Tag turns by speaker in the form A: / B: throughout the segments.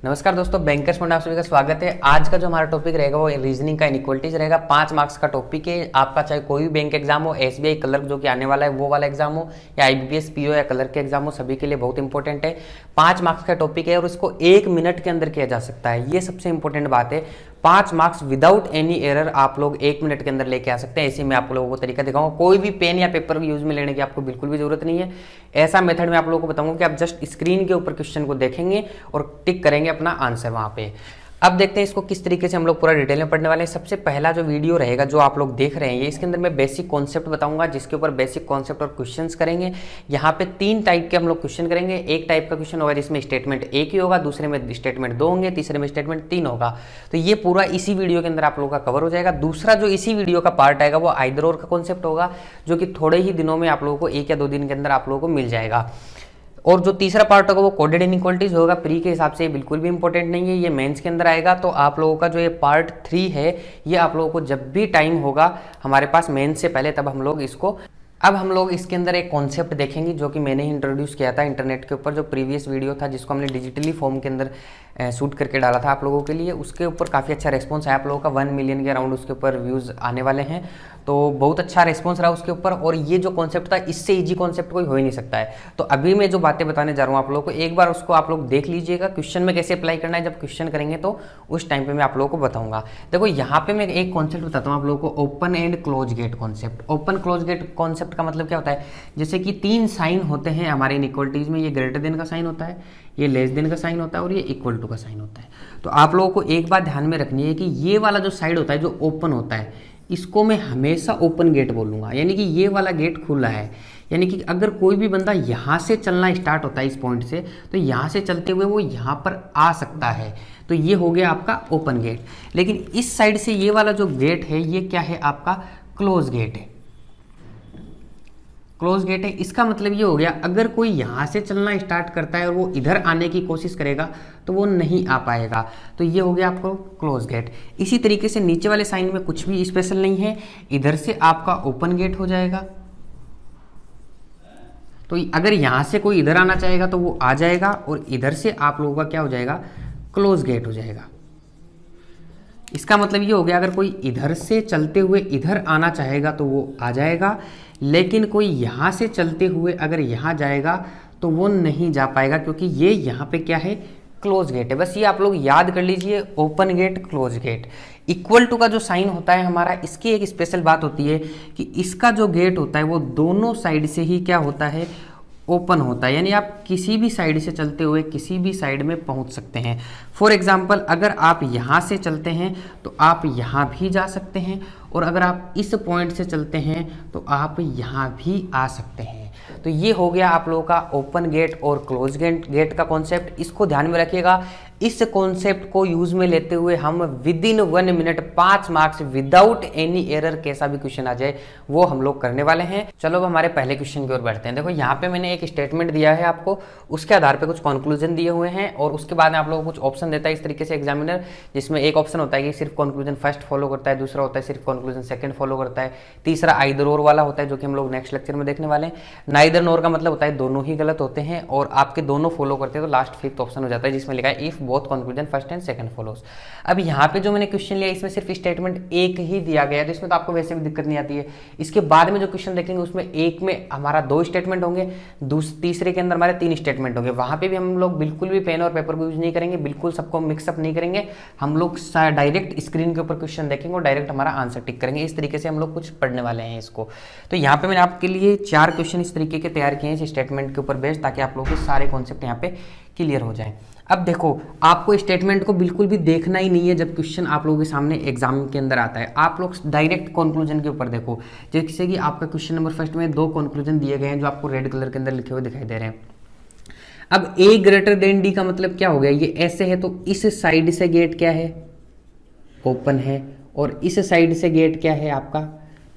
A: नमस्कार दोस्तों, बैंकर्स में आप सभी का स्वागत है। आज का जो हमारा टॉपिक रहेगा वो रीजनिंग का इनइक्वालिटीज रहेगा। 5 मार्क्स का टॉपिक है। आपका चाहे कोई भी बैंक एग्जाम हो, एसबीआई क्लर्क जो कि आने वाला है वो वाला एग्जाम हो, या आईबीपीएस पीओ या क्लर्क के एग्जाम हो, सभी के लिए बहुत इंपॉर्टेंट है। 5 मार्क्स का टॉपिक है और इसको 1 मिनट के अंदर किया जा सकता है। ये सबसे इंपॉर्टेंट बात है। 5 मार्क्स विदाउट एनी एरर आप लोग 1 मिनट के अंदर लेके आ सकते हैं। ऐसे मैं आप लोगों को तरीका दिखाऊंगा। कोई भी पेन या पेपर यूज में लेने की आपको बिल्कुल भी जरूरत नहीं है। ऐसा मेथड मैं आप लोगों को बताऊंगा कि आप जस्ट स्क्रीन के ऊपर क्वेश्चन को देखेंगे और टिक करेंगे अपना आंसर वहां पे। अब देखते हैं इसको किस तरीके से हम लोग पूरा डिटेल में पढ़ने वाले हैं। सबसे पहला जो वीडियो रहेगा जो आप लोग देख रहे हैं, ये इसके अंदर मैं बेसिक कॉन्सेप्ट बताऊंगा, जिसके ऊपर बेसिक कॉन्सेप्ट और क्वेश्चंस करेंगे। यहाँ पे 3 टाइप के हम लोग क्वेश्चन करेंगे। एक टाइप का क्वेश्चन होगा जिसमें स्टेटमेंट 1 ही होगा, दूसरे में स्टेटमेंट 2 होंगे, तीसरे में स्टेटमेंट 3 होगा। तो ये पूरा इसी वीडियो के अंदर आप लोगों का कवर हो जाएगा। दूसरा जो इसी वीडियो का पार्ट आएगा वो आइदर और का कॉन्सेप्ट होगा, जो कि थोड़े ही दिनों में आप लोगों को 1 या 2 दिन के अंदर आप लोगों को मिल जाएगा। और जो तीसरा पार्ट होगा वो कोडेड इनइक्वालिटीज होगा। प्री के हिसाब से ये बिल्कुल भी इंपॉर्टेंट नहीं है, ये मेंस के अंदर आएगा। तो आप लोगों का जो ये पार्ट 3 है, ये आप लोगों को जब भी टाइम होगा हमारे पास मेंस से पहले, तब हम लोग इसको अब हम लोग इसके अंदर एक कॉन्सेप्ट देखेंगे जो कि मैंने ही इंट्रोड्यूस किया था इंटरनेट के ऊपर। जो प्रीवियस वीडियो था जिसको हमने डिजिटली फॉर्म के अंदर शूट करके डाला था आप लोगों के लिए, उसके ऊपर काफ़ी अच्छा रिस्पॉन्स आया आप लोगों का। 1 मिलियन के अराउंड उसके ऊपर व्यूज़ आने वाले हैं। तो बहुत अच्छा रिस्पॉन्स रहा उसके ऊपर। और ये जो कॉन्सेप्ट था, इससे ईजी कॉन्सेप्ट कोई हो ही नहीं सकता है। तो अभी मैं जो बातें बताने जा रहा हूँ आप लोगों को, एक बार उसको आप लोग देख लीजिएगा। क्वेश्चन में कैसे अप्लाई करना है, जब क्वेश्चन करेंगे तो उस टाइम पे मैं आप लोगों को बताऊंगा। देखो यहाँ पे मैं एक कॉन्सेप्ट बताता हूँ आप लोगों को, open and close gate concept. Open close gate concept का मतलब क्या होता है, जैसे कि 3 साइन होते हैं हमारे इनइक्वालिटीज में। ये ग्रेटर देन का साइन होता है, ये लेस देन का साइन होता है और ये इक्वल टू का साइन होता है। तो आप लोगों को एक बात ध्यान में रखनी है कि ये वाला जो साइड होता है, जो ओपन होता है, इसको मैं हमेशा ओपन गेट बोलूँगा। यानी कि ये वाला गेट खुला है। यानी कि अगर कोई भी बंदा यहाँ से चलना स्टार्ट होता है इस पॉइंट से, तो यहाँ से चलते हुए वो यहाँ पर आ सकता है। तो ये हो गया आपका ओपन गेट। लेकिन इस साइड से ये वाला जो गेट है, ये क्या है, आपका क्लोज गेट है। क्लोज गेट है। इसका मतलब ये हो गया, अगर कोई यहाँ से चलना स्टार्ट करता है और वो इधर आने की कोशिश करेगा तो वो नहीं आ पाएगा। तो ये हो गया आपको क्लोज गेट। इसी तरीके से नीचे वाले साइन में कुछ भी स्पेशल नहीं है। इधर से आपका ओपन गेट हो जाएगा। तो अगर यहाँ से कोई इधर आना चाहेगा तो वो आ जाएगा, और इधर से आप लोगों का क्या हो जाएगा, क्लोज गेट हो जाएगा। इसका मतलब ये हो गया, अगर कोई इधर से चलते हुए इधर आना चाहेगा तो वो आ जाएगा, लेकिन कोई यहाँ से चलते हुए अगर यहाँ जाएगा तो वो नहीं जा पाएगा, क्योंकि ये यहाँ पे क्या है, क्लोज गेट है। बस ये आप लोग याद कर लीजिए, open gate, close gate. Equal to का जो साइन होता है हमारा, इसकी एक स्पेशल बात होती है कि इसका जो गेट होता है वो दोनों साइड से ही क्या होता है, ओपन होता है। यानी आप किसी भी साइड से चलते हुए किसी भी साइड में पहुंच सकते हैं। फॉर एग्जाम्पल, अगर आप यहाँ से चलते हैं तो आप यहाँ भी जा सकते हैं, और अगर आप इस पॉइंट से चलते हैं तो आप यहाँ भी आ सकते हैं। तो ये हो गया आप लोगों का ओपन गेट और क्लोज गेट का कॉन्सेप्ट। इसको ध्यान में रखिएगा। इस कॉन्सेप्ट को यूज में लेते हुए हम with in 1 minute 5 marks without any error, कैसा भी क्वेश्चन आ जाए वो हम लोग करने वाले हैं। चलो अब हमारे पहले क्वेश्चन की ओर बढ़ते हैं। देखो यहाँ पे मैंने एक स्टेटमेंट दिया है आपको, उसके आधार पे कुछ कंक्लूजन दिए हुए हैं, और उसके बाद में आप लोगों को कुछ ऑप्शन देता है इस तरीके से एग्जामिनर, जिसमें एक ऑप्शन होता है कि सिर्फ कंक्लूजन फर्स्ट फॉलो करता है, दूसरा होता है सिर्फ कंक्लूजन सेकंड फॉलो करता है, तीसरा आइदर और वाला होता है, जो कि हम लोग नेक्स्ट लेक्चर में देखने वाले हैं। नाइदर नोर का मतलब होता है दोनों ही गलत होते हैं, और आपके दोनों फॉलो करते हैं तो लास्ट 5th ऑप्शन हो जाता है, जिसमें लिखा है if both conclusion first and second follows. अब यहाँ पे जो मैंने क्वेश्चन लिया, इसमें सिर्फ स्टेटमेंट 1 ही दिया गया है, तो इसमें तो आपको वैसे भी दिक्कत नहीं आती है। इसके बाद में जो क्वेश्चन देखेंगे उसमें एक में हमारा 2 स्टेटमेंट होंगे, तीसरे के अंदर हमारे 3 स्टेटमेंट होंगे। वहां पे भी हम लोग बिल्कुल भी पेन और पेपर को यूज नहीं करेंगे, बिल्कुल सबको मिक्सअप नहीं करेंगे। हम लोग डायरेक्ट स्क्रीन के ऊपर क्वेश्चन देखेंगे और डायरेक्ट हमारा आंसर टिक करेंगे। इस तरीके से हम लोग कुछ पढ़ने वाले हैं इसको। तो यहाँ पे मैंने आपके लिए 4 क्वेश्चन इस तरीके के तैयार किए हैं इस स्टेटमेंट के ऊपर बेस्ड, ताकि आप लोगों के सारे कॉन्सेप्ट यहाँ पे क्लियर हो जाए। अब देखो, आपको स्टेटमेंट को बिल्कुल भी देखना ही नहीं है जब क्वेश्चन आप लोगों के सामने एग्जाम के अंदर आता है। आप लोग डायरेक्ट कंक्लूजन के ऊपर देखो। जैसे कि आपका क्वेश्चन नंबर फर्स्ट में 2 कंक्लूजन दिए गए हैं जो आपको रेड कलर के अंदर लिखे हुए दिखाई दे रहे हैं। अब ए ग्रेटर देन डी का मतलब क्या हो गया, ये ऐसे है तो इस साइड से गेट क्या है, ओपन है, और इस साइड से गेट क्या है, आपका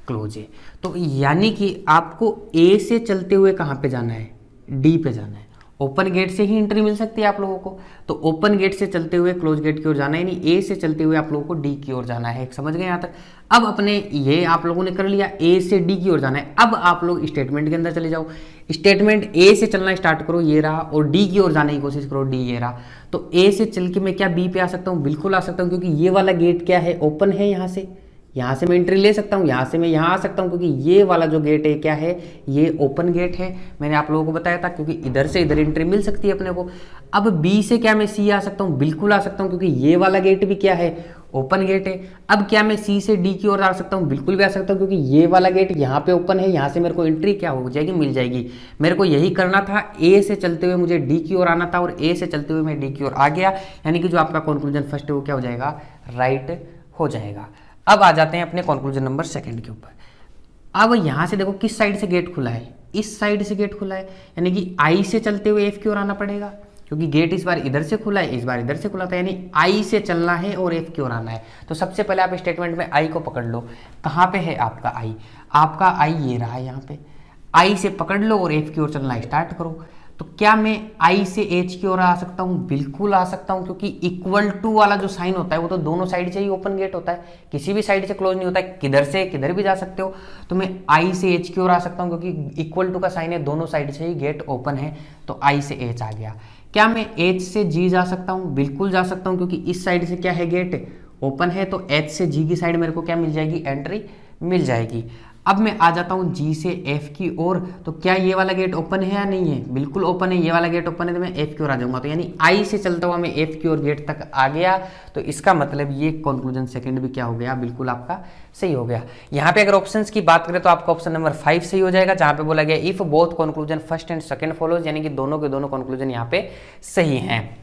A: क्लोज है। तो यानी कि आपको ए से चलते हुए कहाँ पे जाना है, डी पे जाना है। ओपन गेट से ही एंट्री मिल सकती है आप लोगों को, तो ओपन गेट से चलते हुए क्लोज गेट की ओर जाना है, यानी ए से चलते हुए आप लोगों को डी की ओर जाना है। समझ गए यहाँ तक। अब अपने ये आप लोगों ने कर लिया, ए से डी की ओर जाना है। अब आप लोग स्टेटमेंट के अंदर चले जाओ। स्टेटमेंट ए से चलना स्टार्ट करो, ये रहा, और डी की ओर जाने की कोशिश करो, डी ये रहा। तो ए से चल के मैं क्या बी पे आ सकता हूँ? बिल्कुल आ सकता हूँ, क्योंकि ये वाला गेट क्या है? ओपन है। यहाँ से मैं एंट्री ले सकता हूँ, यहाँ से मैं यहाँ आ सकता हूँ, क्योंकि ये वाला जो गेट है क्या है? ये ओपन गेट है। मैंने आप लोगों को बताया था, क्योंकि इधर से इधर एंट्री मिल सकती है अपने को। अब बी से क्या मैं सी आ सकता हूँ? बिल्कुल आ सकता हूँ, क्योंकि ये वाला गेट भी क्या है? ओपन गेट है। अब क्या मैं सी से डी की ओर आ सकता हूँ? बिल्कुल भी आ सकता हूँ, क्योंकि ये वाला गेट यहाँ पे ओपन है, यहाँ से मेरे को एंट्री क्या हो जाएगी? मिल जाएगी। मेरे को यही करना था, ए से चलते हुए मुझे डी की ओर आना था, और ए से चलते हुए मैं डी की ओर आ गया, यानी कि जो आपका कंक्लूजन फर्स्ट है वो क्या हो जाएगा? राइट हो जाएगा। अब आ जाते हैं अपने कंक्लूजन नंबर सेकंड के ऊपर। अब यहाँ से देखो किस साइड से गेट खुला है? इस साइड से गेट खुला है, यानी कि आई से चलते हुए एफ की ओर आना पड़ेगा, क्योंकि गेट इस बार इधर से खुला है, इस बार इधर से खुला था, यानी आई से चलना है और एफ की ओर आना है। तो सबसे पहले आप स्टेटमेंट में आई को पकड़ लो। कहाँ पे है आपका आई? आपका आई ये रहा, यहाँ पे आई से पकड़ लो और एफ की ओर चलना स्टार्ट करो। तो क्या मैं आई से एच की ओर आ सकता हूँ? बिल्कुल आ सकता हूँ, क्योंकि इक्वल टू वाला जो साइन होता है वो तो दोनों साइड से ही ओपन गेट होता है, किसी भी साइड से क्लोज नहीं होता है, किधर से किधर भी जा सकते हो। तो मैं आई से एच की ओर आ सकता हूँ, क्योंकि इक्वल टू का साइन है, दोनों साइड से ही गेट ओपन है, तो आई से एच आ गया। क्या मैं एच से जी जा सकता हूँ? बिल्कुल जा सकता हूँ, क्योंकि इस साइड से क्या है? गेट ओपन है, तो एच से जी की साइड मेरे को क्या मिल जाएगी? एंट्री मिल जाएगी। अब मैं आ जाता हूँ जी से एफ की ओर। तो क्या ये वाला गेट ओपन है या नहीं है? बिल्कुल ओपन है, ये वाला गेट ओपन है, तो मैं एफ की ओर आ जाऊंगा। तो यानी आई से चलता हुआ मैं एफ की ओर गेट तक आ गया। तो इसका मतलब ये कंक्लूजन सेकंड भी क्या हो गया? बिल्कुल आपका सही हो गया। यहाँ पे अगर ऑप्शंस की बात करें तो आपका ऑप्शन नंबर 5 सही हो जाएगा, जहां पे बोला गया if both conclusion first and second follows, यानी कि दोनों के दोनों कंक्लूजन यहाँ पे सही हैं।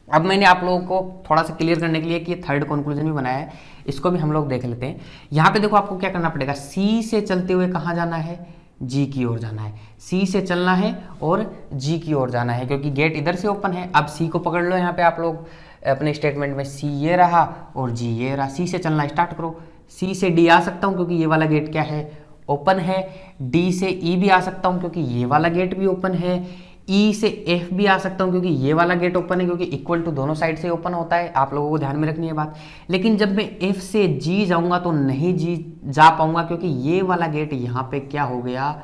A: अब मैंने आप लोगों को थोड़ा सा क्लियर करने के लिए कि थर्ड कंक्लूजन भी बनाया है, इसको भी हम लोग देख लेते हैं। यहाँ पे देखो आपको क्या करना पड़ेगा? सी से चलते हुए कहाँ जाना है? जी की ओर जाना है। सी से चलना है और जी की ओर जाना है, क्योंकि गेट इधर से ओपन है। अब सी को पकड़ लो, यहाँ पे आप लोग अपने स्टेटमेंट में सी ये रहा और जी ये रहा। सी से चलना स्टार्ट करो। सी से डी आ सकता हूँ, क्योंकि ये वाला गेट क्या है? ओपन है। डी से ई भी आ सकता हूँ, क्योंकि ये वाला गेट भी ओपन है। ई से एफ भी आ सकता हूँ, क्योंकि ये वाला गेट ओपन है, क्योंकि इक्वल टू दोनों साइड से ओपन होता है। आप लोगों को ध्यान में रखनी है बात। लेकिन जब मैं एफ से जी जाऊंगा तो नहीं जी जा पाऊंगा, क्योंकि ये वाला गेट यहाँ पे क्या हो गया?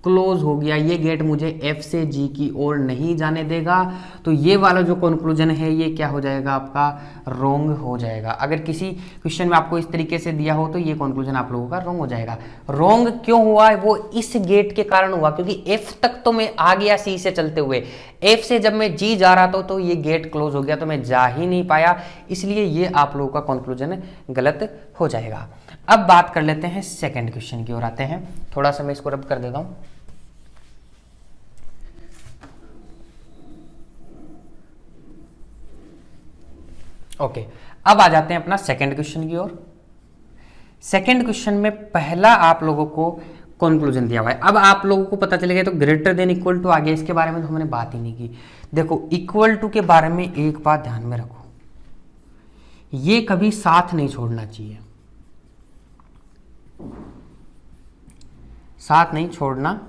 A: क्लोज हो गया। ये गेट मुझे एफ से जी की ओर नहीं जाने देगा। तो ये वाला जो कंक्लूजन है ये क्या हो जाएगा? आपका रॉन्ग हो जाएगा। अगर किसी क्वेश्चन में आपको इस तरीके से दिया हो तो ये कंक्लूजन आप लोगों का रॉन्ग हो जाएगा। रॉन्ग क्यों हुआ? वो इस गेट के कारण हुआ, क्योंकि एफ तक तो मैं आ गया सी से चलते हुए, एफ से जब मैं जी जा रहा था तो ये गेट क्लोज हो गया, तो मैं जा ही नहीं पाया, इसलिए ये आप लोगों का कंक्लूजन गलत हो जाएगा। अब बात कर लेते हैं सेकंड क्वेश्चन की ओर आते हैं। थोड़ा सा मैं इसको रब कर देता हूं। ओके, अब आ जाते हैं अपना सेकंड क्वेश्चन की ओर। सेकंड क्वेश्चन में पहला आप लोगों को कंक्लूजन दिया हुआ है। अब आप लोगों को पता चलेगा तो ग्रेटर देन इक्वल टू आ गया, इसके बारे में तो हमने बात ही नहीं की। देखो इक्वल टू के बारे में एक बात ध्यान में रखो, ये कभी साथ नहीं छोड़ना चाहिए, साथ नहीं छोड़ना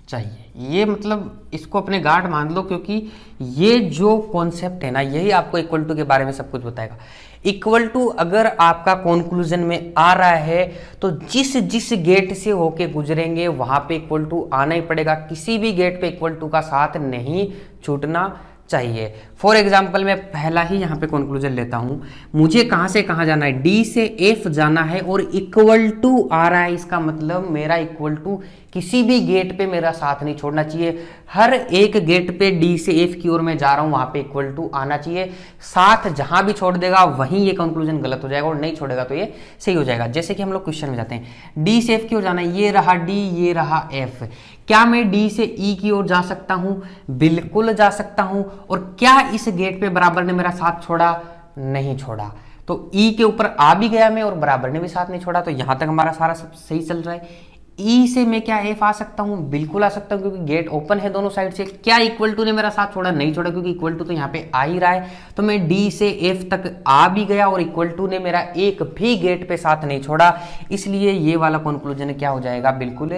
A: चाहिए। ये मतलब इसको अपने गार्ड मान लो, क्योंकि ये जो कॉन्सेप्ट है ना, यही आपको इक्वल टू के बारे में सब कुछ बताएगा। इक्वल टू अगर आपका कंक्लूजन में आ रहा है तो जिस जिस गेट से होके गुजरेंगे वहां पे इक्वल टू आना ही पड़ेगा। किसी भी गेट पे इक्वल टू का साथ नहीं छूटना चाहिए। फॉर एग्जाम्पल मैं पहला ही यहाँ पे कंक्लूजन लेता हूं। मुझे कहां से कहां जाना है? डी से एफ जाना है और इक्वल टू आ रहा है, इसका मतलब मेरा इक्वल टू किसी भी गेट पे मेरा साथ नहीं छोड़ना चाहिए। हर एक गेट पे डी से एफ की ओर मैं जा रहा हूं, वहां पे इक्वल टू आना चाहिए। साथ जहां भी छोड़ देगा वहीं ये कंक्लूजन गलत हो जाएगा, और नहीं छोड़ेगा तो ये सही हो जाएगा। जैसे कि हम लोग क्वेश्चन में जाते हैं, डी से एफ की ओर जाना है, ये रहा डी, ये रहा एफ। क्या मैं डी से ई की ओर जा सकता हूं? बिल्कुल जा सकता हूं। और क्या इस गेट पे बराबर ने मेरा साथ छोड़ा? नहीं छोड़ा। तो ई के ऊपर आ भी गया मैं और बराबर ने भी साथ नहीं छोड़ा, तो यहां तक हमारा सारा सब सही चल रहा है। ई से मैं क्या एफ आ सकता हूं? बिल्कुल आ सकता हूं, क्योंकि गेट ओपन है दोनों साइड से। क्या इक्वल टू ने मेरा साथ छोड़ा? नहीं छोड़ा, क्योंकि इक्वल टू तो यहाँ पे आ ही रहा है। तो मैं डी से एफ तक आ भी गया और इक्वल टू ने मेरा एक भी गेट पे साथ नहीं छोड़ा, इसलिए ये वाला कंक्लूजन क्या हो जाएगा? बिल्कुल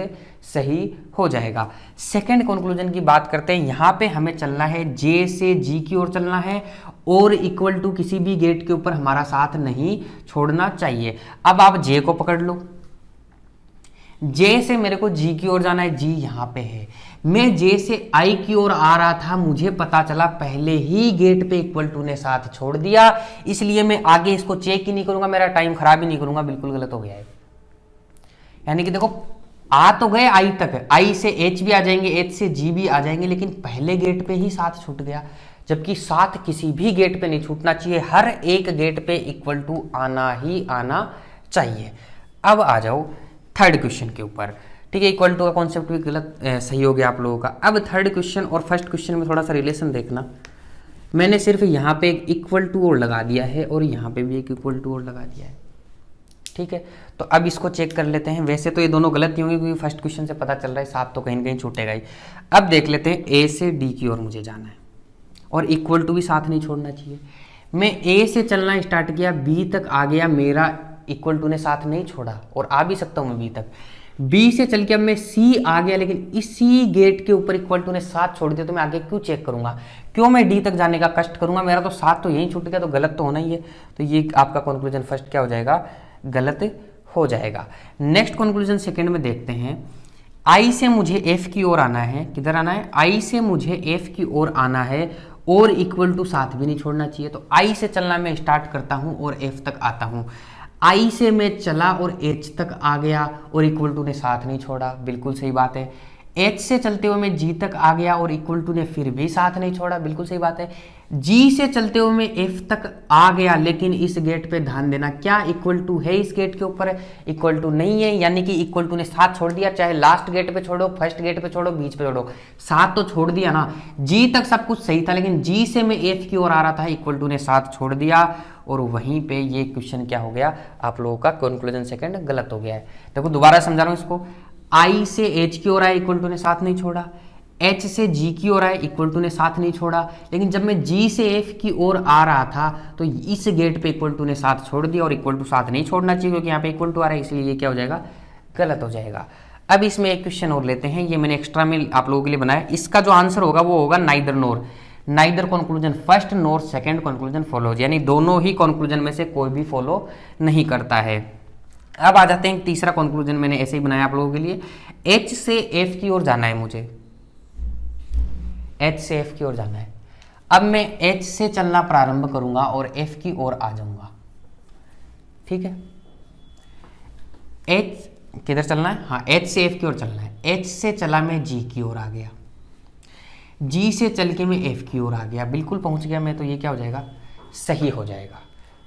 A: सही हो जाएगा। सेकंड कंक्लूजन की बात करते हैं। यहाँ पे हमें चलना है जे से जी की ओर चलना है और इक्वल टू किसी भी गेट के ऊपर हमारा साथ नहीं छोड़ना चाहिए। अब आप जे को पकड़ लो। जे से मेरे को जी की ओर जाना है, जी यहाँ पे है। मैं जे से आई की ओर आ रहा था, मुझे पता चला पहले ही गेट पे इक्वल टू ने साथ छोड़ दिया, इसलिए मैं आगे इसको चेक ही नहीं करूंगा, मेरा टाइम खराब ही नहीं करूंगा। बिल्कुल गलत हो गया है। यानी कि देखो आ तो गए आई तक, आई से एच भी आ जाएंगे, एच से जी भी आ जाएंगे, लेकिन पहले गेट पे ही साथ छूट गया, जबकि साथ किसी भी गेट पे नहीं छूटना चाहिए, हर एक गेट पे इक्वल टू आना ही आना चाहिए। अब आ जाओ थर्ड क्वेश्चन के ऊपर। ठीक है, इक्वल टू का कॉन्सेप्ट भी गलत सही हो गया आप लोगों का। अब थर्ड क्वेश्चन और फर्स्ट क्वेश्चन में थोड़ा सा रिलेशन देखना। मैंने सिर्फ यहाँ पे एक इक्वल टू और लगा दिया है और यहाँ पे भी एक इक्वल टू और लगा दिया है। ठीक है, तो अब इसको चेक कर लेते हैं। वैसे तो ये दोनों गलत नहीं होंगे क्योंकि फर्स्ट क्वेश्चन से पता चल रहा है साथ तो कहीं ना कहीं छूटेगा ही। अब देख लेते हैं, ए से डी की ओर मुझे जाना है और इक्वल टू भी साथ नहीं छोड़ना चाहिए। मैं ए से चलना स्टार्ट किया, बी तक आ गया, मेरा इक्वल टू ने साथ नहीं छोड़ा और आ भी सकता हूँ मैं बी तक। बी से चल के अब मैं सी आ गया, लेकिन इसी गेट के ऊपर इक्वल टू ने साथ छोड़ दिया, तो मैं आगे क्यों चेक करूंगा, क्यों मैं डी तक जाने का कष्ट करूंगा, मेरा तो साथ तो यहीं छूट गया, तो गलत तो होना ही है। तो ये आपका कंक्लूजन फर्स्ट क्या हो जाएगा, गलत हो जाएगा। नेक्स्ट कंक्लूजन सेकंड में देखते हैं। आई से मुझे एफ की ओर आना है, किधर आना है, आई से मुझे एफ की ओर आना है और इक्वल टू साथ भी नहीं छोड़ना चाहिए। तो आई से चलना मैं स्टार्ट करता हूं और एफ तक आता हूं। आई से मैं चला और एच तक आ गया और इक्वल टू ने साथ नहीं छोड़ा, बिल्कुल सही बात है। एच से चलते हुए मैं जी तक आ गया और इक्वल टू ने फिर भी साथ नहीं छोड़ा, बिल्कुल सही बात है। जी से चलते हुए मैं एफ तक आ गया, लेकिन इस गेट पे ध्यान देना, क्या इक्वल टू है इस गेट के ऊपर, इक्वल टू नहीं है, यानी कि इक्वल टू ने साथ छोड़ दिया। चाहे लास्ट गेट पे छोड़ो, फर्स्ट गेट पे छोड़ो, बीच पे छोड़ो, साथ तो छोड़ दिया ना। जी तक सब कुछ सही था, लेकिन जी से मैं एफ की ओर आ रहा था, इक्वल टू ने साथ छोड़ दिया और वहीं पे ये क्वेश्चन क्या हो गया, आप लोगों का कंक्लूजन सेकंड गलत हो गया है। देखो दोबारा समझा रहा हूं इसको। आई से एच की ओर आया, इक्वल टू ने साथ नहीं छोड़ा। एच से जी की ओर आया, इक्वल टू ने साथ नहीं छोड़ा। लेकिन जब मैं जी से एफ की ओर आ रहा था तो इस गेट पे इक्वल टू ने साथ छोड़ दिया और इक्वल टू साथ नहीं छोड़ना चाहिए क्योंकि यहाँ पे इक्वल टू आ रहा है, इसलिए ये क्या हो जाएगा, गलत हो जाएगा। अब इसमें एक क्वेश्चन और लेते हैं, ये मैंने एक्स्ट्रा में आप लोगों के लिए बनाया। इसका जो आंसर होगा वो होगा नाइदर नोर, नाइदर कंक्लूजन फर्स्ट नोर सेकंड कंक्लूजन फॉलोज, यानी दोनों ही कंक्लूजन में से कोई भी फॉलो नहीं करता है। अब आ जाते हैं तीसरा कंक्लूजन, मैंने ऐसे ही बनाया आप लोगों के लिए। एच से एफ की ओर जाना है मुझे, एच से एफ की ओर जाना है। अब मैं एच से चलना प्रारंभ करूंगा और एफ की ओर आ जाऊंगा। ठीक है, एच किधर चलना है, हाँ एच से एफ की ओर चलना है। एच से चला मैं जी की ओर आ गया, जी से चल के मैं एफ की ओर आ गया, बिल्कुल पहुंच गया मैं, तो ये क्या हो जाएगा, सही हो जाएगा।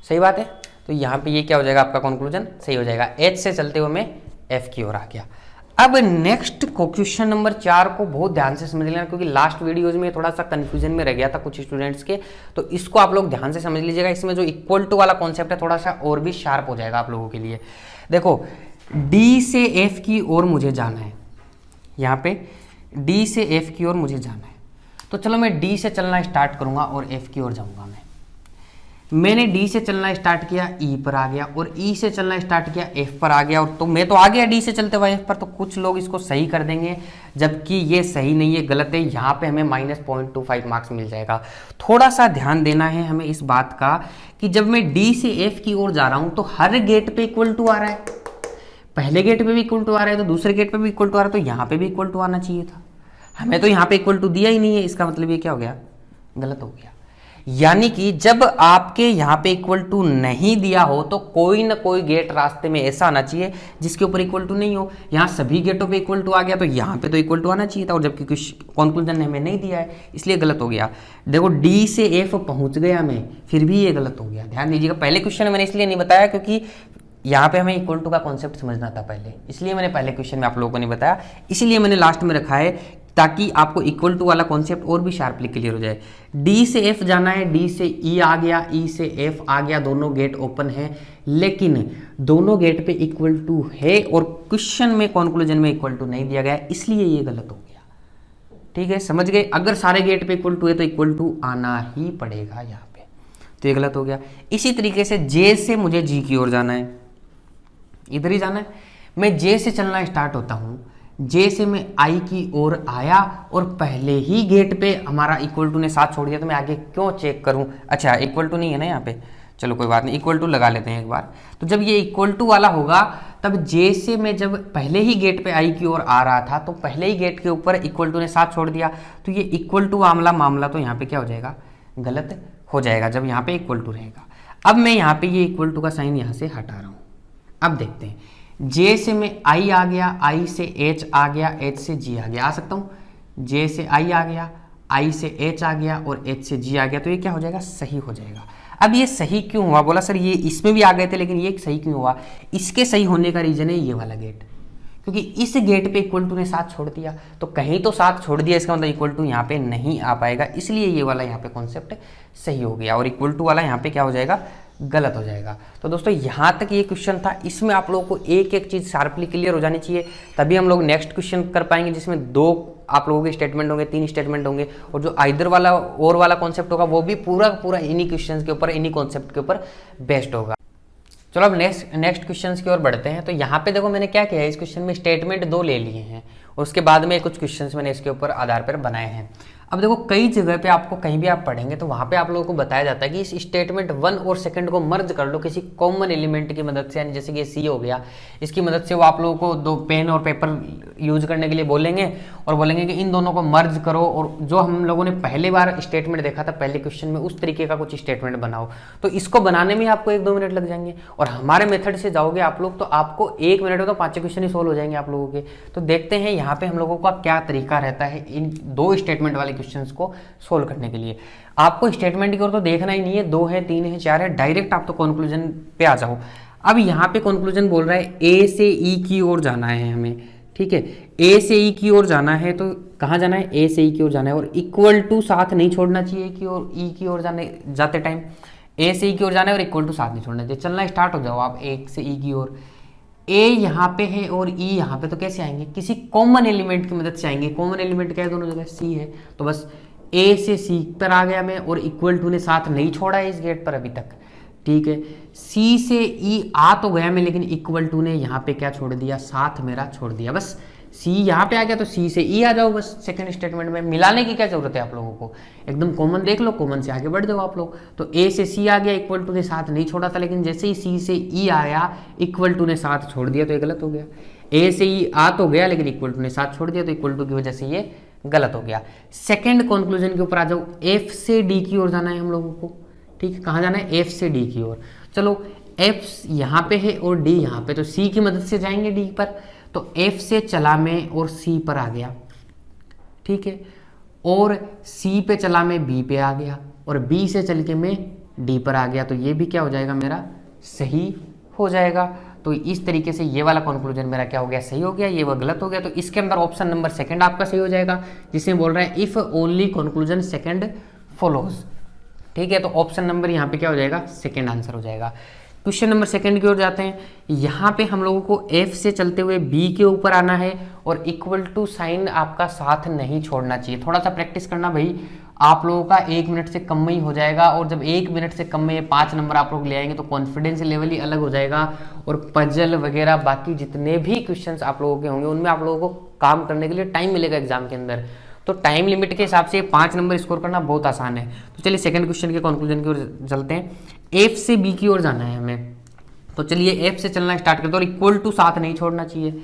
A: सही बात है, तो यहाँ पे ये क्या हो जाएगा, आपका कंक्लूजन सही हो जाएगा। एच से चलते हुए मैं एफ की ओर आ गया। अब नेक्स्ट क्वेश्चन नंबर 4 को बहुत ध्यान से समझ लेना, क्योंकि लास्ट वीडियोज में थोड़ा सा कंफ्यूजन में रह गया था कुछ स्टूडेंट्स के, तो इसको आप लोग ध्यान से समझ लीजिएगा। इसमें जो इक्वल टू वाला कॉन्सेप्ट है थोड़ा सा और भी शार्प हो जाएगा आप लोगों के लिए। देखो डी से एफ की ओर मुझे जाना है, यहाँ पे डी से एफ की ओर मुझे जाना है, तो चलो मैं डी से चलना स्टार्ट करूंगा और एफ की ओर जाऊंगा। मैंने डी से चलना स्टार्ट किया, ई पर आ गया, और ई से चलना स्टार्ट किया, एफ पर आ गया, और तो मैं तो आ गया डी से चलते हुए एफ पर। तो कुछ लोग इसको सही कर देंगे, जबकि ये सही नहीं है, गलत है। यहाँ पे हमें -0.25 मार्क्स मिल जाएगा। थोड़ा सा ध्यान देना है हमें इस बात का कि जब मैं डी से एफ की ओर जा रहा हूँ तो हर गेट पे इक्वल टू आ रहा है। पहले गेट पे भी इक्वल टू आ रहा है तो दूसरे गेट पे भी इक्वल टू आ रहा है, तो यहाँ पे भी इक्वल टू आना चाहिए था। हमें तो यहाँ पे इक्वल टू दिया ही नहीं है, इसका मतलब ये क्या हो गया, गलत हो गया। यानी कि जब आपके यहाँ पे इक्वल टू नहीं दिया हो तो कोई ना कोई गेट रास्ते में ऐसा आना चाहिए जिसके ऊपर इक्वल टू नहीं हो। यहाँ सभी गेटों पे इक्वल टू आ गया तो यहाँ पे तो इक्वल टू आना चाहिए था, और जबकि कुछ कंक्लूजन ने हमें नहीं दिया है, इसलिए गलत हो गया। देखो डी से एफ पहुंच गया मैं, फिर भी ये गलत हो गया। ध्यान दीजिएगा, पहले क्वेश्चन में मैंने इसलिए नहीं बताया क्योंकि यहाँ पे हमें इक्वल टू का कॉन्सेप्ट समझना था पहले, इसलिए मैंने पहले क्वेश्चन में आप लोगों को नहीं बताया, इसीलिए मैंने लास्ट में रखा है ताकि आपको इक्वल टू वाला कॉन्सेप्ट और भी शार्पली क्लियर हो जाए। डी से एफ जाना है, डी से ई आ गया, ई से एफ आ गया, दोनों गेट ओपन है, लेकिन दोनों गेट पे इक्वल टू है और क्वेश्चन में कंक्लूजन में इक्वल टू नहीं दिया गया, इसलिए ये गलत हो गया। ठीक है, समझ गए। अगर सारे गेट पे इक्वल टू है तो इक्वल टू आना ही पड़ेगा यहाँ पे, तो ये गलत हो गया। इसी तरीके से जे से मुझे जी की ओर जाना है, इधर ही जाना है। मैं जे से चलना स्टार्ट होता हूँ, जे से मैं आई की ओर आया और पहले ही गेट पे हमारा इक्वल टू ने साथ छोड़ दिया, तो मैं आगे क्यों चेक करूं। अच्छा इक्वल टू नहीं है ना यहाँ पे, चलो कोई बात नहीं, इक्वल टू लगा लेते हैं एक बार। तो जब ये इक्वल टू वाला होगा तब जे से मैं जब पहले ही गेट पे आई की ओर आ रहा था तो पहले ही गेट के ऊपर इक्वल टू ने 7 छोड़ दिया, तो ये इक्वल टू मामला तो यहाँ पे क्या हो जाएगा, गलत हो जाएगा जब यहाँ पे इक्वल टू रहेगा। अब मैं यहाँ पे ये इक्वल टू का साइन यहाँ से हटा रहा हूँ। अब देखते हैं, जे से मैं आई आ गया, आई से एच आ गया, एच से जी आ गया, आ सकता हूँ। जे से आई आ गया, आई से एच आ गया और एच से जी आ गया, तो ये क्या हो जाएगा, सही हो जाएगा। अब ये सही क्यों हुआ, बोला सर ये इसमें भी आ गए थे लेकिन ये सही क्यों हुआ, इसके सही होने का रीजन है ये वाला गेट, क्योंकि इस गेट पे इक्वल टू ने 7 छोड़ दिया, तो कहीं तो 7 छोड़ दिया, इसका मतलब इक्वल टू यहाँ पे नहीं आ पाएगा, इसलिए ये वाला यहाँ पे कॉन्सेप्ट सही हो गया और इक्वल टू वाला यहाँ पे क्या हो जाएगा, गलत हो जाएगा। तो दोस्तों यहाँ तक ये क्वेश्चन था, इसमें आप लोगों को एक एक चीज़ शार्पली क्लियर हो जानी चाहिए, तभी हम लोग नेक्स्ट क्वेश्चन कर पाएंगे जिसमें 2 आप लोगों के स्टेटमेंट होंगे, 3 स्टेटमेंट होंगे, और जो आइदर वाला और वाला कॉन्सेप्ट होगा वो भी पूरा पूरा इन्हीं क्वेश्चन के ऊपर, इन्हीं कॉन्सेप्ट के ऊपर बेस्ड होगा। चलो अब नेक्स्ट क्वेश्चन की ओर बढ़ते हैं। तो यहाँ पे देखो मैंने क्या किया है, इस क्वेश्चन में स्टेटमेंट 2 ले लिए हैं और उसके बाद में कुछ क्वेश्चंस मैंने इसके ऊपर आधार पर बनाए हैं। अब देखो कई जगह पे आपको कहीं भी आप पढ़ेंगे तो वहाँ पे आप लोगों को बताया जाता है कि इस स्टेटमेंट 1 और सेकंड को मर्ज कर लो किसी कॉमन एलिमेंट की मदद से, यानी जैसे कि सी हो गया, इसकी मदद से वो आप लोगों को 2 पेन और पेपर यूज करने के लिए बोलेंगे और बोलेंगे कि इन दोनों को मर्ज करो, और जो हम लोगों ने पहले बार स्टेटमेंट देखा था पहले क्वेश्चन में उस तरीके का कुछ स्टेटमेंट बनाओ। तो इसको बनाने में आपको 1-2 मिनट लग जाएंगे, और हमारे मेथड से जाओगे आप लोग तो आपको 1 मिनट में तो 5 क्वेश्चन ही सोल्व हो जाएंगे आप लोगों के। तो देखते हैं यहाँ पे हम लोगों का क्या तरीका रहता है इन 2 स्टेटमेंट वाले क्वेश्चन को सोल्व करने के लिए। आपको स्टेटमेंट की ओर तो देखना ही नहीं है, 2 है, 3 है, 4 है, डायरेक्ट आप तो कंक्लूजन पे आ जाओ। अब यहाँ पे कंक्लूजन बोल रहा है ए से ई की ओर जाना है हमें, ठीक है, ए से ई की ओर जाना है, तो कहाँ जाना है, ए से ई की ओर जाना है, और इक्वल टू साथ नहीं छोड़ना चाहिए कि और ई की ओर जाते टाइम ए से ई की ओर जाना है और इक्वल टू साथ नहीं छोड़ना चाहिए। चलना स्टार्ट हो जाओ आप ए से ई की ओर। ए यहाँ पे है और ई यहाँ पे, तो कैसे आएंगे, किसी कॉमन एलिमेंट की मदद से आएंगे। कॉमन एलिमेंट क्या है दोनों जगह, सी है, तो बस ए से सी पर आ गया मैं, और इक्वल टू ने साथ नहीं छोड़ा है इस गेट पर अभी तक, ठीक है। सी से ई आ तो गया मैं, लेकिन इक्वल टू ने यहाँ पे क्या छोड़ दिया, साथ मेरा छोड़ दिया। बस सी यहाँ पे आ गया तो सी से ई आ जाओ, बस सेकंड स्टेटमेंट में मिलाने की क्या जरूरत है आप लोगों को, एकदम कॉमन देख लो, कॉमन से आगे बढ़ जाओ आप लोग। तो ए से सी आ गया, इक्वल टू ने साथ नहीं छोड़ा था, लेकिन जैसे ही सी से ई आया इक्वल टू ने साथ छोड़ दिया, तो ये गलत हो गया। ए से ई आ तो गया लेकिन इक्वल टू ने साथ छोड़ दिया, तो इक्वल टू की वजह से ये गलत हो गया। सेकंड कंक्लूजन के ऊपर आ जाओ, एफ से डी की ओर जाना है हम लोगों को, ठीक है, कहाँ जाना है, एफ से डी की ओर। चलो एफ यहाँ पे है और डी यहाँ पे, तो सी की मदद से जाएंगे डी पर, तो एफ से चला मैं और सी पर आ गया, ठीक है, और सी पे चला मैं बी पे आ गया, और बी से चल के मैं डी पर आ गया, तो ये भी क्या हो जाएगा, मेरा सही हो जाएगा। तो इस तरीके से ये वाला कंक्लूजन मेरा क्या हो गया, सही हो गया, ये वो गलत हो गया। तो इसके अंदर ऑप्शन नंबर 2 आपका सही हो जाएगा, जिसमें बोल रहा है इफ ओनली कंक्लूजन 2 फॉलोज, ठीक है। तो ऑप्शन नंबर यहाँ पे क्या हो जाएगा, 2 आंसर हो जाएगा। क्वेश्चन नंबर 2 की ओर जाते हैं। यहाँ पे हम लोगों को एफ से चलते हुए बी के ऊपर आना है, और इक्वल टू साइन आपका साथ नहीं छोड़ना चाहिए। थोड़ा सा प्रैक्टिस करना भाई, आप लोगों का 1 मिनट से कम में ही हो जाएगा, और जब 1 मिनट से कम में 5 नंबर आप लोग ले आएंगे तो कॉन्फिडेंस लेवल ही अलग हो जाएगा, और पजल वगैरह बाकी जितने भी क्वेश्चंस आप लोगों के होंगे उनमें आप लोगों को काम करने के लिए टाइम मिलेगा एग्जाम के अंदर। तो टाइम लिमिट के हिसाब से 5 नंबर स्कोर करना बहुत आसान है। तो चलिए सेकंड क्वेश्चन के कंक्लूजन की ओर चलते हैं। एफ से बी की ओर जाना है हमें, तो चलिए एफ से चलना स्टार्ट करते हैं, और इक्वल टू साथ नहीं छोड़ना चाहिए।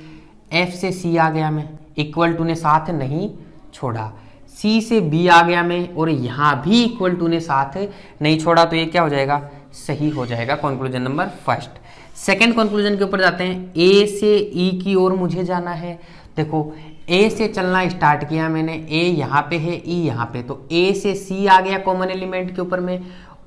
A: एफ से सी आ गया मैं, इक्वल टू ने साथ नहीं छोड़ा। सी से बी आ गया मैं, और यहाँ भी इक्वल टू ने साथ नहीं छोड़ा, तो ये क्या हो जाएगा, सही हो जाएगा। Conclusion number 1। सेकंड कंक्लूजन के ऊपर जाते हैं। ए से ई की ओर मुझे जाना है। देखो ए से चलना स्टार्ट किया मैंने, ए यहाँ पे है, ई यहाँ पे, तो ए से सी आ गया कॉमन एलिमेंट के ऊपर में,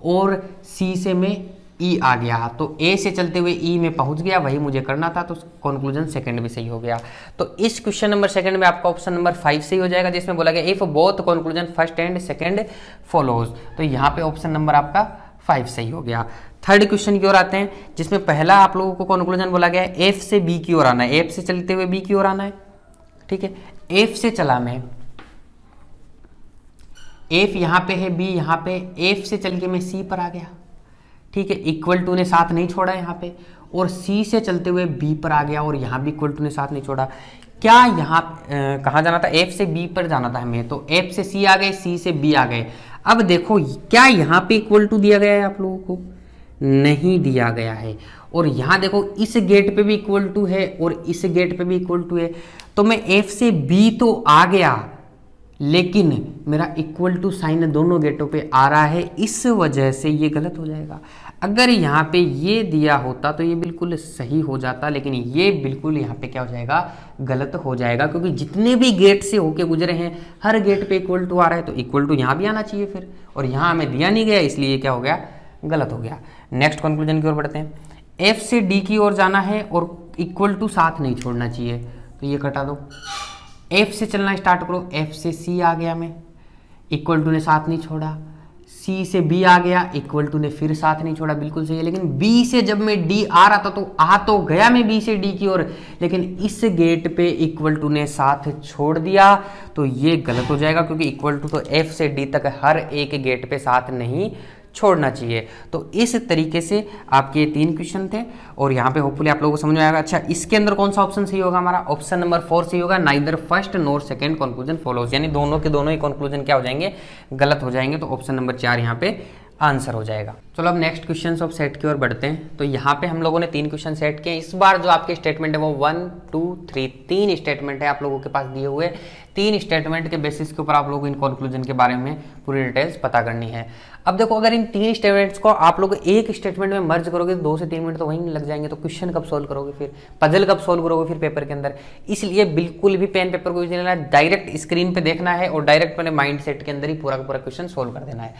A: और सी से मैं ई आ गया, तो ए से चलते हुए ई में पहुंच गया, वही मुझे करना था। तो कंक्लूजन 2 भी सही हो गया। तो इस क्वेश्चन नंबर 2 में आपका ऑप्शन नंबर 5 सही हो जाएगा, जिसमें बोला गया if both conclusion 1 and 2 follows, तो यहाँ पे ऑप्शन नंबर आपका 5 सही हो गया। थर्ड क्वेश्चन की ओर आते हैं, जिसमें पहला आप लोगों को कंक्लूजन बोला गया है एफ से बी की ओर आना है, एफ से चलते हुए बी की ओर आना है, ठीक है। एफ से चला मैं, एफ यहाँ पे है, बी यहाँ पे, एफ से चल के मैं सी पर आ गया, ठीक है, इक्वल टू ने साथ नहीं छोड़ा यहाँ पे, और सी से चलते हुए बी पर आ गया, और यहाँ भी इक्वल टू ने साथ नहीं छोड़ा। क्या यहाँ कहाँ जाना था, एफ से बी पर जाना था हमें, तो एफ से सी आ गए, सी से बी आ गए। अब देखो क्या यहाँ पे इक्वल टू दिया गया है आप लोगों को, नहीं दिया गया है। और यहाँ देखो इस गेट पे भी इक्वल टू है और इस गेट पे भी इक्वल टू है, तो मैं F से B तो आ गया, लेकिन मेरा इक्वल टू साइन दोनों गेटों पे आ रहा है, इस वजह से ये गलत हो जाएगा। अगर यहाँ पे ये दिया होता तो ये बिल्कुल सही हो जाता, लेकिन ये बिल्कुल यहाँ पे क्या हो जाएगा, गलत हो जाएगा, क्योंकि जितने भी गेट से होके गुजरे हैं हर गेट पे इक्वल टू आ रहा है, तो इक्वल टू यहाँ भी आना चाहिए फिर, और यहाँ हमें दिया नहीं गया, इसलिए ये क्या हो गया, गलत हो गया। नेक्स्ट कंक्लूजन की ओर बढ़ते हैं। F से D की ओर जाना है और इक्वल टू साथ नहीं छोड़ना चाहिए, तो ये कटा दो। F से चलना स्टार्ट करो, F से C आ गया मैं, इक्वल टू ने साथ नहीं छोड़ा। C से B आ गया, इक्वल टू ने फिर साथ नहीं छोड़ा, बिल्कुल सही है। लेकिन B से जब मैं D आ रहा था तो आ तो गया मैं B से D की ओर, लेकिन इस गेट पे इक्वल टू ने साथ छोड़ दिया, तो ये गलत हो जाएगा, क्योंकि इक्वल टू तो F से D तक हर एक गेट पे साथ नहीं छोड़ना चाहिए। तो इस तरीके से आपके 3 क्वेश्चन थे, और यहाँ पे होपफुली आप लोगों को समझ में आएगा। अच्छा, इसके अंदर कौन सा ऑप्शन सही होगा, हमारा ऑप्शन नंबर 4 सही होगा, नाइदर फर्स्ट नोर सेकंड कंक्लूजन फॉलोज, यानी दोनों के दोनों ही कंक्लूजन क्या हो जाएंगे, गलत हो जाएंगे। तो ऑप्शन नंबर 4 यहाँ पे आंसर हो जाएगा। चलो अब नेक्स्ट क्वेश्चन ऑफ सेट की ओर बढ़ते हैं। तो यहाँ पे हम लोगों ने 3 क्वेश्चन सेट किए। इस बार जो आपके स्टेटमेंट है वो 1 2 3 3 स्टेटमेंट है आप लोगों के पास दिए हुए। 3 स्टेटमेंट के बेसिस के ऊपर आप लोगों को इन कंक्लूजन के बारे में पूरी डिटेल्स पता करनी है। अब देखो, अगर इन 3 स्टेटमेंट्स को आप लोग एक स्टेटमेंट में मर्ज करोगे तो 2 से 3 मिनट तो वहीं लग जाएंगे, तो क्वेश्चन कब सोल्व करोगे, फिर पजल कब सोल्व करोगे फिर पेपर के अंदर। इसलिए बिल्कुल भी पेन पेपर को यूज नहीं लेना, डायरेक्ट स्क्रीन पे देखना है और डायरेक्ट अपने माइंड सेट के अंदर ही पूरा का पूरा क्वेश्चन सोल्व कर देना है।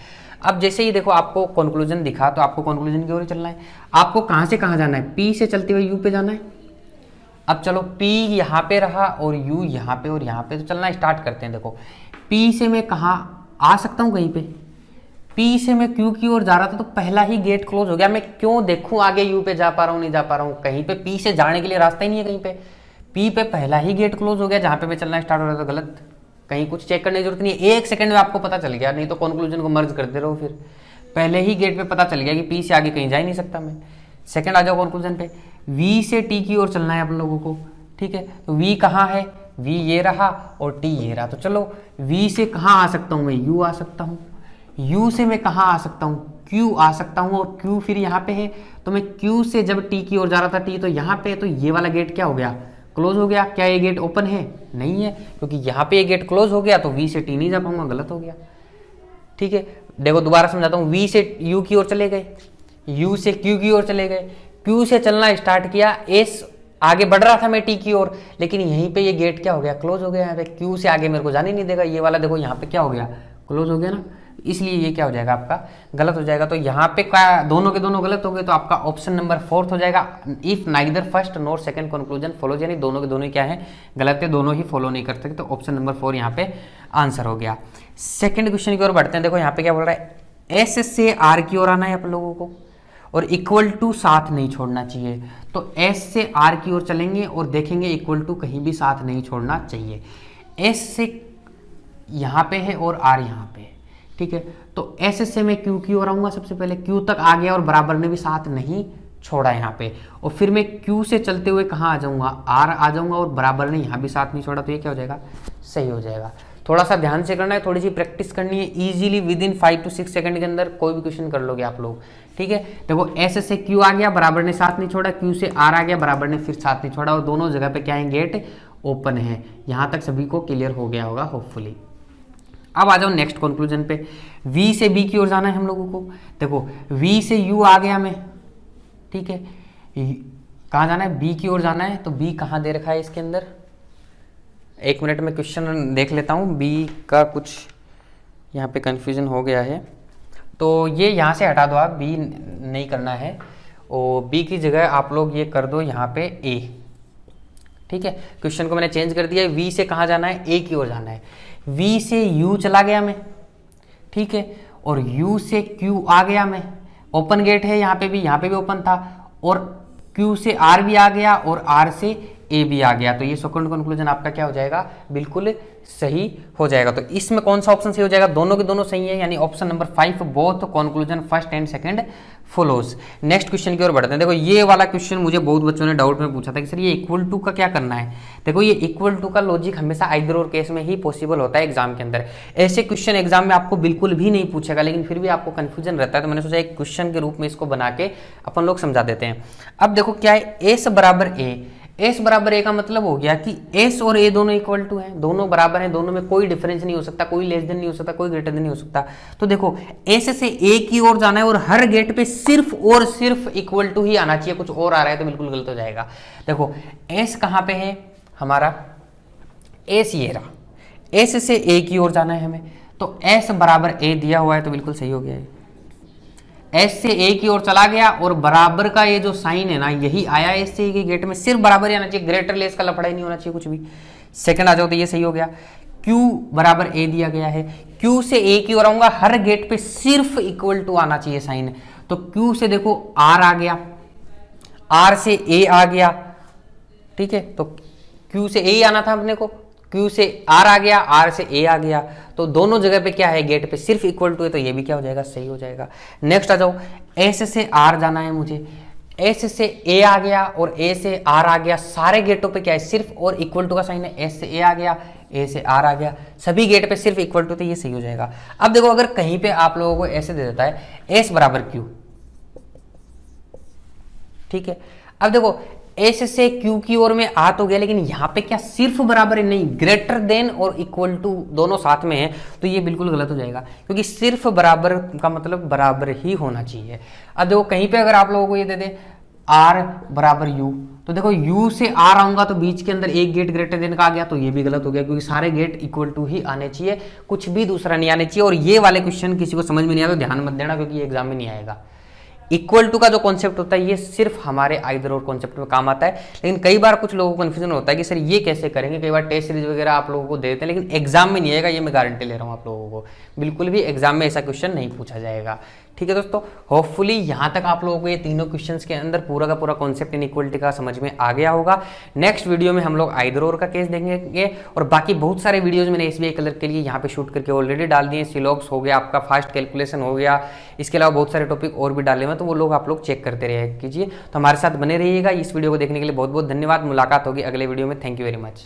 A: अब जैसे ही देखो आपको कंक्लूजन दिखा, तो आपको कंक्लूजन की ओर चलना है। आपको कहाँ से कहाँ जाना है, P से चलते हुए U पे जाना है। अब चलो P यहाँ पे रहा और U यहाँ पे और यहाँ पे, तो चलना स्टार्ट करते हैं। देखो P से मैं कहाँ आ सकता हूँ, कहीं पे P से मैं Q की ओर जा रहा था, तो पहला ही गेट क्लोज हो गया। मैं क्यों देखूँ आगे U पे जा पा रहा हूँ नहीं जा पा रहा हूँ, कहीं पे P से जाने के लिए रास्ता ही नहीं है, कहीं पे P पे पहला ही गेट क्लोज हो गया, जहाँ पे मैं चलना स्टार्ट हो रहा था गलत। कहीं कुछ चेक करने की जरूरत नहीं है, 1 सेकंड में आपको पता चल गया, नहीं तो कंक्लूजन को मर्ज करते रहो। फिर पहले ही गेट पे पता चल गया कि P से आगे कहीं जा ही नहीं सकता मैं। सेकंड आ जाओ कंक्लूजन पे, V से T की ओर चलना है आप लोगों को, ठीक है। तो V कहाँ है, V ये रहा और T ये रहा। तो चलो V से कहाँ आ सकता हूँ मैं, U आ सकता हूँ। U से मैं कहाँ आ सकता हूँ, Q आ सकता हूँ, और Q फिर यहाँ पे है, तो मैं Q से जब T की ओर जा रहा था, T तो यहाँ पे, तो ये वाला गेट क्या हो गया, क्लोज हो गया। क्या ये गेट ओपन है, नहीं है, क्योंकि यहाँ पे ये गेट क्लोज हो गया, तो V से T नहीं जा पाऊंगा, गलत हो गया। ठीक है, देखो दोबारा समझाता हूँ। V से U की ओर चले गए, U से Q की ओर चले गए, Q से चलना स्टार्ट किया, S आगे बढ़ रहा था मैं T की ओर, लेकिन यहीं पे ये गेट क्या हो गया, क्लोज हो गया। यहाँ पे Q से आगे मेरे को जाने नहीं देगा, ये वाला देखो यहाँ पे क्या हो गया, क्लोज हो गया ना, इसलिए ये क्या हो जाएगा, आपका गलत हो जाएगा। तो यहाँ पे क्या दोनों के दोनों गलत हो गए, तो आपका ऑप्शन नंबर 4 हो जाएगा। If neither first NOR second conclusion follows, यानी दोनों के दोनों क्या है, गलत है, दोनों ही फॉलो नहीं कर सकते, तो ऑप्शन नंबर 4 यहाँ पे आंसर हो गया। सेकंड क्वेश्चन की ओर बढ़ते हैं। देखो यहाँ पे क्या बोल रहा है, S से R की ओर आना है आप लोगों को, और इक्वल टू साथ नहीं छोड़ना चाहिए। तो S से R की ओर चलेंगे और देखेंगे इक्वल टू कहीं भी साथ नहीं छोड़ना चाहिए। S से यहाँ पे है और R यहाँ पे है, ठीक है। तो S से मैं Q की ओर आऊँगा, सबसे पहले Q तक आ गया और बराबर ने भी साथ नहीं छोड़ा यहाँ पे, और फिर मैं Q से चलते हुए कहाँ आ जाऊँगा, R आ जाऊँगा, और बराबर ने यहाँ भी साथ नहीं छोड़ा, तो ये क्या हो जाएगा, सही हो जाएगा। थोड़ा सा ध्यान से करना है, थोड़ी सी प्रैक्टिस करनी है, इजीली विदिन 5 to 6 सेकंड के अंदर कोई भी क्वेश्चन कर लोगे आप लोग, ठीक है। देखो S से Q आ गया, बराबर ने साथ नहीं छोड़ा, Q से R आ गया, बराबर ने फिर साथ नहीं छोड़ा, और दोनों जगह पे क्या है, गेट ओपन है। यहाँ तक सभी को क्लियर हो गया होगा होपफुली। अब आ जाओ नेक्स्ट कंक्लूजन पे। V से B की ओर जाना है हम लोगों को। देखो V से U आ गया मैं, ठीक है, कहाँ जाना है, B की ओर जाना है। तो B कहाँ दे रखा है इसके अंदर, 1 मिनट में क्वेश्चन देख लेता हूँ। B का कुछ यहाँ पे कंफ्यूजन हो गया है, तो ये यहाँ से हटा दो आप, B नहीं करना है, और B की जगह आप लोग ये कर दो यहाँ पे A, ठीक है। क्वेश्चन को मैंने चेंज कर दिया है, V से कहाँ जाना है, A की ओर जाना है। V से U चला गया मैं, ठीक है, और U से Q आ गया मैं, ओपन गेट है यहाँ पे भी ओपन था, और Q से R भी आ गया, और R से ए बी आ गया, तो ये सेकंड कंक्लूजन आपका क्या हो जाएगा, बिल्कुल सही हो जाएगा। तो इसमें कौन सा ऑप्शन सही हो जाएगा, दोनों के दोनों सही है, यानी option number 5 both conclusion first and second follows. Next question की ओर बढ़ते हैं। देखो ये वाला क्वेश्चन मुझे बहुत बच्चों ने डाउट में पूछा था कि सर ये इक्वल टू का क्या करना है। देखो ये इक्वल टू का लॉजिक हमेशा आइदर और केस में ही पॉसिबल होता है एग्जाम के अंदर। ऐसे क्वेश्चन एग्जाम में आपको बिल्कुल भी नहीं पूछेगा, लेकिन फिर भी आपको कंफ्यूजन रहता है, तो मैंने सोचा एक क्वेश्चन के रूप में इसको बना के अपन लोग समझा देते हैं। अब देखो क्या है, एस बराबर ए, एस बराबर ए का मतलब हो गया कि एस और ए दोनों इक्वल टू हैं, दोनों बराबर हैं, दोनों में कोई डिफरेंस नहीं हो सकता, कोई लेस देन नहीं हो सकता, कोई ग्रेटर देन नहीं हो सकता। तो देखो एस से ए की ओर जाना है और हर गेट पे सिर्फ और सिर्फ इक्वल टू ही आना चाहिए, कुछ और आ रहा है तो बिल्कुल गलत हो जाएगा। देखो एस कहाँ पे है हमारा, एस ये रहा, एस से ए की ओर जाना है हमें, तो एस बराबर ए दिया हुआ है तो बिल्कुल सही हो गया है। एस से ए की ओर चला गया और बराबर का ये जो साइन है ना यही आया एस से ए के गेट में, सिर्फ बराबर ही आना चाहिए, ग्रेटर लेस का लफड़ा ही नहीं होना चाहिए कुछ भी। सेकंड आ जाओ तो ये सही हो गया, Q बराबर ए दिया गया है, Q से ए की ओर आऊंगा, हर गेट पे सिर्फ इक्वल टू आना चाहिए साइन, तो Q से देखो R आ गया, R से A आ गया, ठीक है, तो Q से A आना था अपने को, Q से R आ गया, R से A आ गया, तो दोनों जगह पे क्या है, गेट पे सिर्फ इक्वल टू है, तो ये भी क्या हो जाएगा, सही हो जाएगा। नेक्स्ट आ जाओ, S से R जाना है मुझे, S से A आ गया और A से R आ गया, सारे गेटों पे क्या है, सिर्फ और इक्वल टू का साइन है, S से A आ गया, A से R आ गया, सभी गेट पे सिर्फ इक्वल टू, तो ये सही हो जाएगा। अब देखो अगर कहीं पे आप लोगों को ऐसे दे देता है S बराबर Q, ठीक है, अब देखो एस से क्यू की ओर में आ तो गया, लेकिन यहां पे क्या सिर्फ बराबर है, नहीं, ग्रेटर देन और इक्वल टू दोनों साथ में है, तो ये बिल्कुल गलत हो जाएगा, क्योंकि सिर्फ बराबर का मतलब बराबर ही होना चाहिए। अब देखो कहीं पे अगर आप लोगों को ये दे दे आर बराबर यू, तो देखो यू से आर आऊंगा तो बीच के अंदर एक गेट ग्रेटर देन का आ गया, तो ये भी गलत हो गया, क्योंकि सारे गेट इक्वल टू ही आने चाहिए, कुछ भी दूसरा नहीं आने चाहिए। और ये वाले क्वेश्चन किसी को समझ में नहीं आया तो ध्यान मत देना, क्योंकि ये एग्जाम में नहीं आएगा। इक्वल टू का जो कॉन्सेप्ट होता है ये सिर्फ हमारे आइदर और कॉन्सेप्ट में काम आता है, लेकिन कई बार कुछ लोगों को कंफ्यूजन होता है कि सर ये कैसे करेंगे, कई बार टेस्ट सीरीज वगैरह आप लोगों को दे देते हैं, लेकिन एग्जाम में नहीं आएगा, ये मैं गारंटी ले रहा हूँ आप लोगों को, बिल्कुल भी एग्जाम में ऐसा क्वेश्चन नहीं पूछा जाएगा। ठीक है दोस्तों, होपफुली यहाँ तक आप लोगों को ये तीनों क्वेश्चंस के अंदर पूरा का पूरा कॉन्सेप्ट इनइक्वलिटी का समझ में आ गया होगा। नेक्स्ट वीडियो में हम लोग आइदर और का केस देखेंगे, और बाकी बहुत सारे वीडियोज मैंने एसबीआई क्लर्क के लिए यहाँ पे शूट करके ऑलरेडी डाल दिए, सिलॉक्स हो गया, आपका फास्ट कैलकुलेशन हो गया, इसके अलावा बहुत सारे टॉपिक और भी डाले हुए हैं, तो वो लोग आप लोग चेक करते रहे कीजिए। तो हमारे साथ बने रहिएगा। इस वीडियो को देखने के लिए बहुत बहुत धन्यवाद। मुलाकात होगी अगले वीडियो में। Thank you very much.